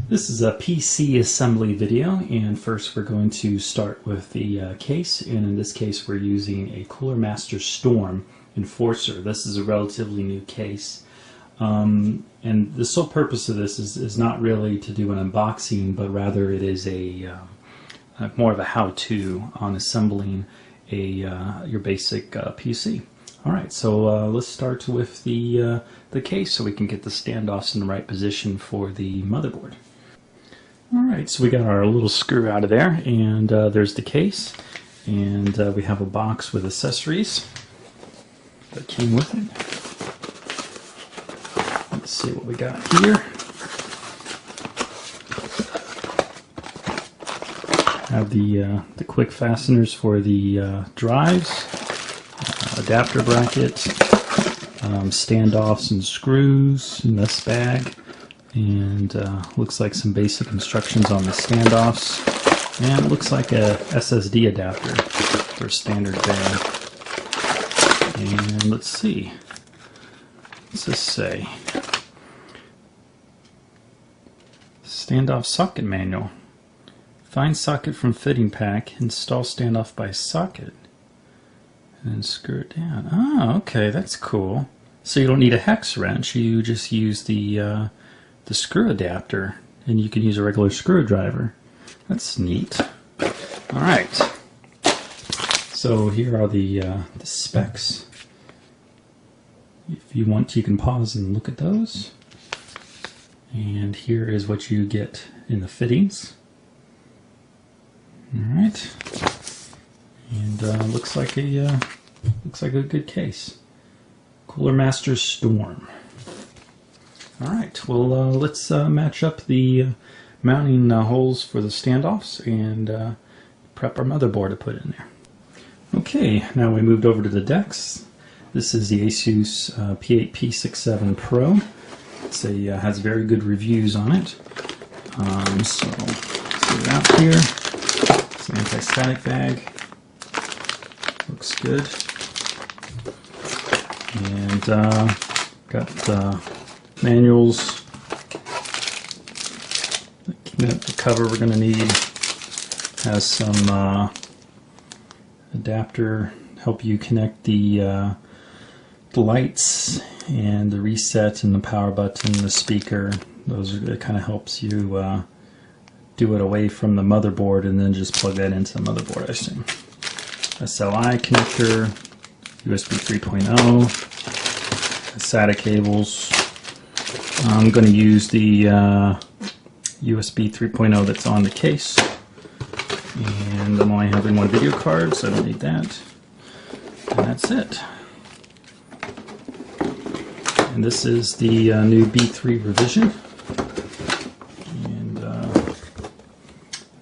This is a PC assembly video, and first we're going to start with the case, and in this case we're using a Cooler Master Storm Enforcer. This is a relatively new case, and the sole purpose of this is not really to do an unboxing, but rather it is a more of a how-to on assembling your basic PC. Alright, so let's start with the case so we can get the standoffs in the right position for the motherboard. Alright, so we got our little screw out of there, and there's the case, and we have a box with accessories that came with it. Let's see what we got here. Have the quick fasteners for the drives, adapter bracket, standoffs and screws in this bag, and looks like some basic instructions on the standoffs, and it looks like a SSD adapter for a standard bag. And let's see, what's this say? Standoff socket manual. Find socket from fitting pack, install standoff by socket, and then screw it down. Oh, okay, that's cool. So you don't need a hex wrench, you just use the screw adapter, and you can use a regular screwdriver. That's neat. Alright, so here are the specs. If you want, you can pause and look at those. And here is what you get in the fittings. Alright, and looks like a good case. Cooler Master Storm. Alright, well let's match up the mounting holes for the standoffs and prep our motherboard to put in there. Okay, now we moved over to the decks. This is the Asus P8 P67 Pro. It's has very good reviews on it. So let's get it out here. It's an anti-static bag. Looks good. And got manuals. The cover we're going to need has some adapter, help you connect the lights and the reset and the power button, the speaker. It kind of helps you do it away from the motherboard and then just plug that into the motherboard, I assume. SLI connector, USB 3.0, SATA cables. I'm going to use the USB 3.0 that's on the case, and I'm only having one video card, so I don't need that. And that's it. And this is the new B3 revision, and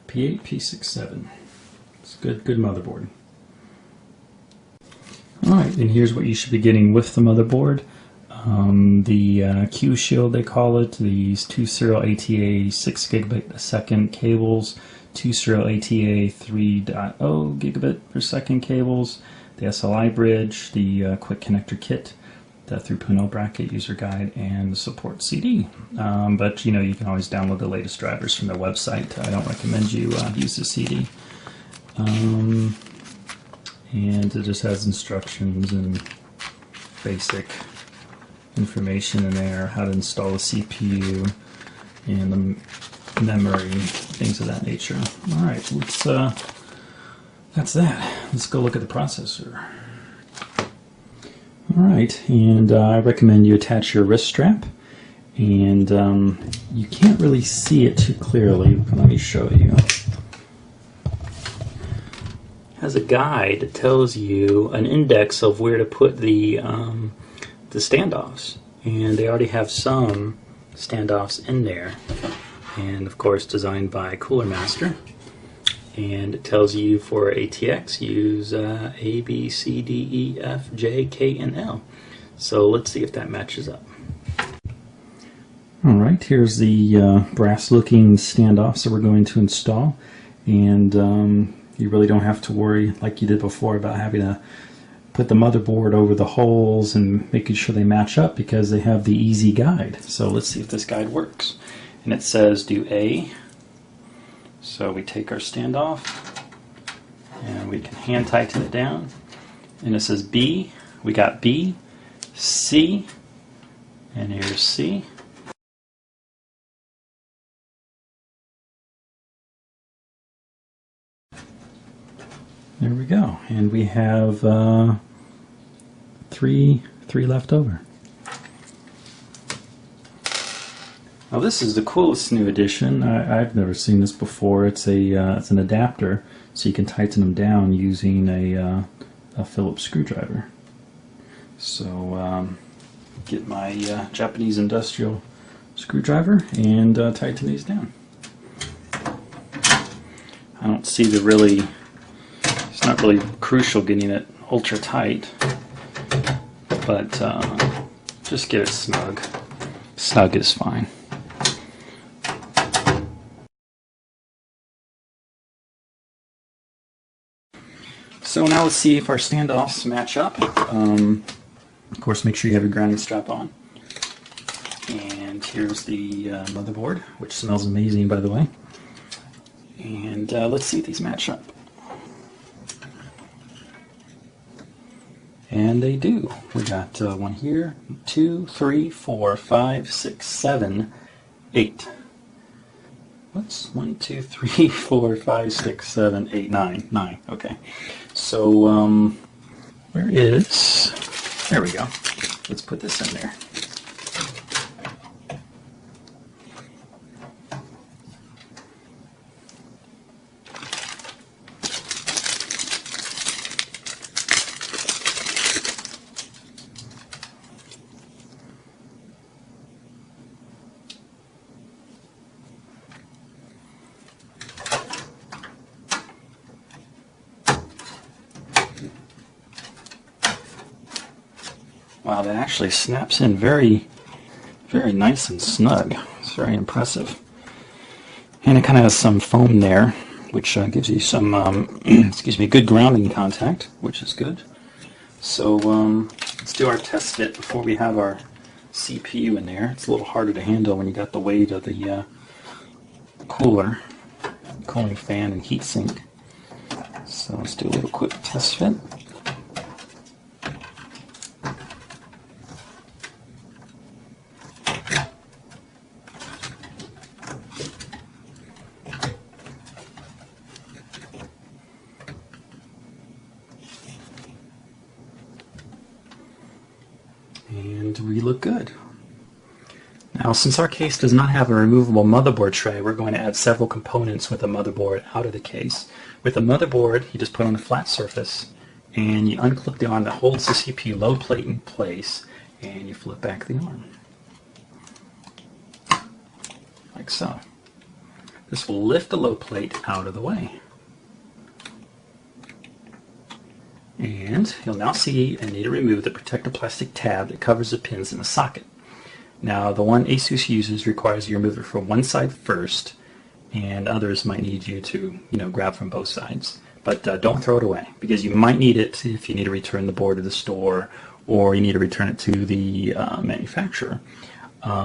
P8 P67. It's a good motherboard. Alright, and here's what you should be getting with the motherboard. The Q Shield, they call it, these two serial ATA 6 gigabit a second cables, two serial ATA 3.0 gigabit per second cables, the SLI bridge, the quick connector kit, the 3.0 bracket user guide, and the support CD. But you can always download the latest drivers from their website. I don't recommend you use the CD. And it just has instructions and basic information in there, how to install a CPU and the memory, things of that nature. Alright, that's that. Let's go look at the processor. Alright, and I recommend you attach your wrist strap, and you can't really see it too clearly, but let me show you. Has a guide that tells you an index of where to put the standoffs, and they already have some standoffs in there, and of course designed by Cooler Master. And it tells you for ATX use A, B, C, D, E, F, J, K, and L. So let's see if that matches up. Alright, here's the brass looking standoffs that we're going to install, and you really don't have to worry like you did before about having to put the motherboard over the holes and making sure they match up, because they have the easy guide. So let's see if this guide works. and it says do A. So we take our standoff and we can hand tighten it down. And it says B. We got B, C, and here's C. There we go. And we have three left over. Now this is the coolest new addition. I've never seen this before. It's an adapter, so you can tighten them down using a Phillips screwdriver. So get my Japanese industrial screwdriver and tighten these down. I don't see the really. It's not really crucial getting it ultra tight, but just get it snug. Snug is fine. So now let's see if our standoffs match up. Of course, make sure you have your grounding strap on. And here's the motherboard, which smells amazing, by the way. And let's see if these match up. And they do. We got one here, 2, 3, 4, 5, 6, 7, 8. What's 1, 2, 3, 4, 5, 6, 7, 8, 9. 9. Okay. So, where is... There we go. Let's put this in there. Wow, that actually snaps in very, very nice and snug. It's very impressive. And it kind of has some foam there, which gives you some, excuse me, good grounding contact, which is good. So let's do our test fit before we have our CPU in there. It's a little harder to handle when you got the weight of the cooling fan and heatsink. So let's do a little quick test fit. And we look good. Now, since our case does not have a removable motherboard tray, we're going to add several components with the motherboard out of the case. With the motherboard, you just put on a flat surface and you unclip the arm that holds the CPU load plate in place, and you flip back the arm. Like so. This will lift the load plate out of the way. And you'll now see I need to remove the protective plastic tab that covers the pins in the socket. Now, the one ASUS uses requires you remove it from one side first, and others might need you to, grab from both sides. But don't throw it away, because you might need it if you need to return the board to the store, or you need to return it to the manufacturer.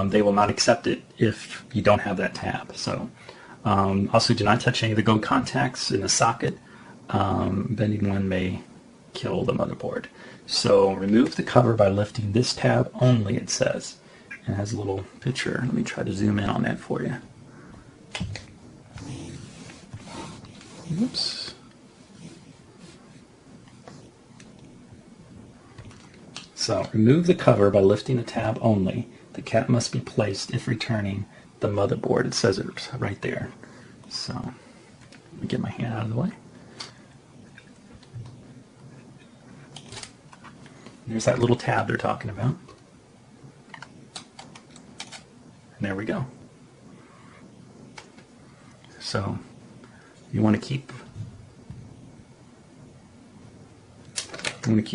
They will not accept it if you don't have that tab. So, also do not touch any of the gold contacts in the socket. Bending one may kill the motherboard. So remove the cover by lifting this tab only, it says. It has a little picture. Let me try to zoom in on that for you. Oops. So remove the cover by lifting the tab only. The cap must be placed if returning the motherboard. It says it right there. So let me get my hand out of the way. There's that little tab they're talking about. And there we go. So you want to keep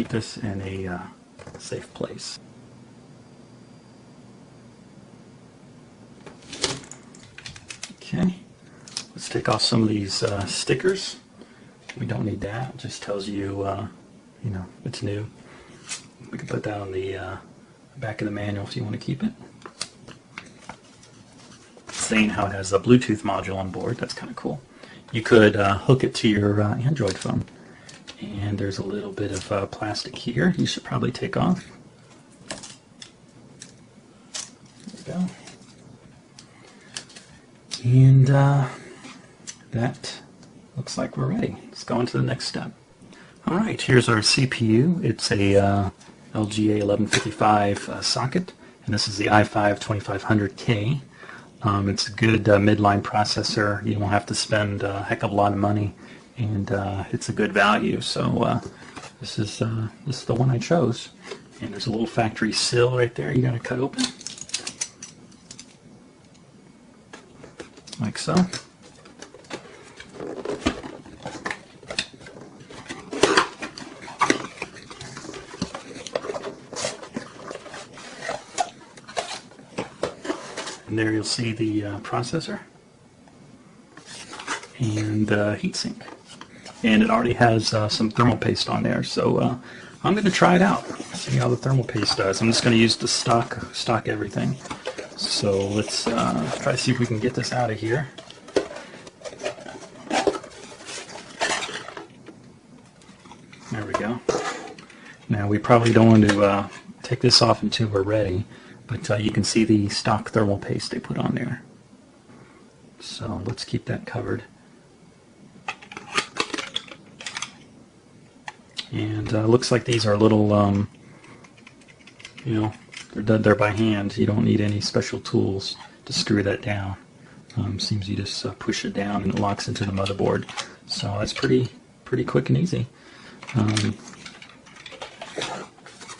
this in a safe place. Okay, let's take off some of these stickers. We don't need that. It just tells you, it's new. We can put that on the back of the manual if you want to keep it. saying how it has a Bluetooth module on board. That's kind of cool. You could hook it to your Android phone. And there's a little bit of plastic here you should probably take off. There we go. And that looks like we're ready. Let's go on to the next step. All right, here's our CPU. It's a LGA 1155 socket, and this is the i5 2500K. It's a good midline processor. You won't have to spend a heck of a lot of money, and it's a good value. So this is the one I chose. And there's a little factory seal right there you got to cut open, like so. And there you'll see the processor and the heatsink. And it already has some thermal paste on there, so I'm going to try it out, see how the thermal paste does. I'm just going to use the stock everything. So let's try to see if we can get this out of here. There we go. Now we probably don't want to take this off until we're ready, but you can see the stock thermal paste they put on there. So let's keep that covered. And looks like these are little, you know, they're done there by hand. You don't need any special tools to screw that down. Seems you just push it down and it locks into the motherboard. So that's pretty quick and easy.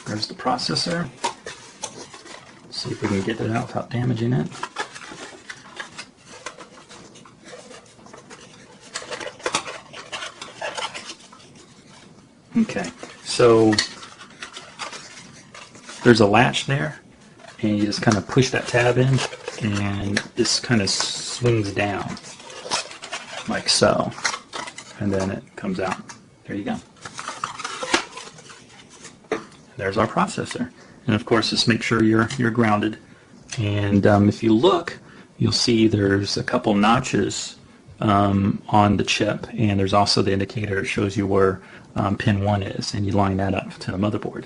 There's the processor. Let's see if we can get it out without damaging it. Okay, so there's a latch there, and you just kind of push that tab in, and this kind of swings down, like so, and then it comes out. There you go. There's our processor. And of course, just make sure you're grounded. And if you look, you'll see there's a couple notches on the chip, and there's also the indicator that shows you where pin 1 is, and you line that up to the motherboard.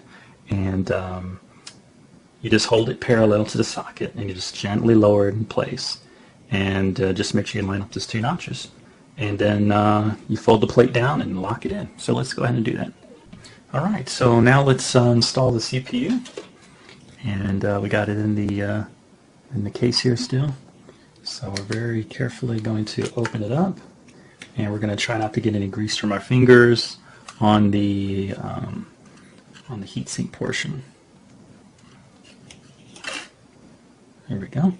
And you just hold it parallel to the socket, and you just gently lower it in place. And just make sure you line up those 2 notches. And then you fold the plate down and lock it in. So let's go ahead and do that. Alright, so now let's install the CPU. And we got it in the case here still. So we're very carefully going to open it up, and we're going to try not to get any grease from our fingers on the heatsink portion. There we go.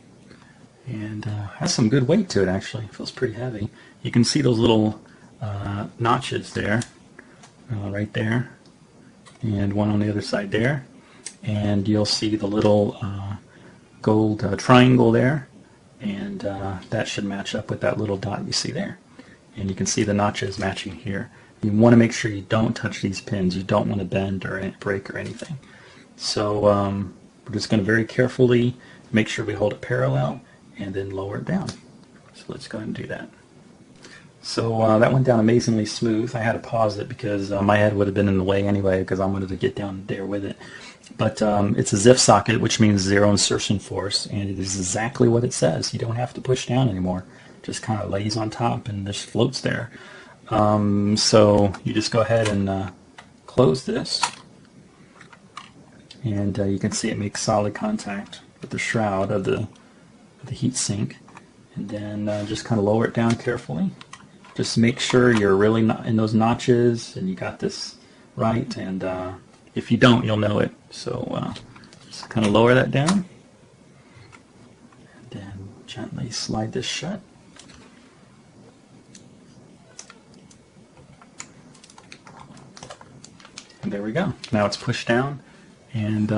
And has some good weight to it actually. It feels pretty heavy. You can see those little notches there, right there, and one on the other side there. And you'll see the little gold triangle there, and that should match up with that little dot you see there. And you can see the notches matching here. You want to make sure you don't touch these pins. You don't want to bend or break or anything. So we're just going to very carefully make sure we hold it parallel and then lower it down. So let's go ahead and do that. So that went down amazingly smooth. I had to pause it because my head would have been in the way anyway, because I wanted to get down there with it. But it's a ZIF socket, which means zero insertion force, and it is exactly what it says. You don't have to push down anymore. It just kind of lays on top and just floats there. So you just go ahead and close this, and you can see it makes solid contact with the shroud of the heat sink. And then just kind of lower it down carefully. Just make sure you're really not in those notches and you got this right, and if you don't, you'll know it. So just kind of lower that down, and then gently slide this shut. And there we go. Now it's pushed down and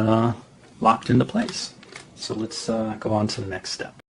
locked into place. So let's go on to the next step.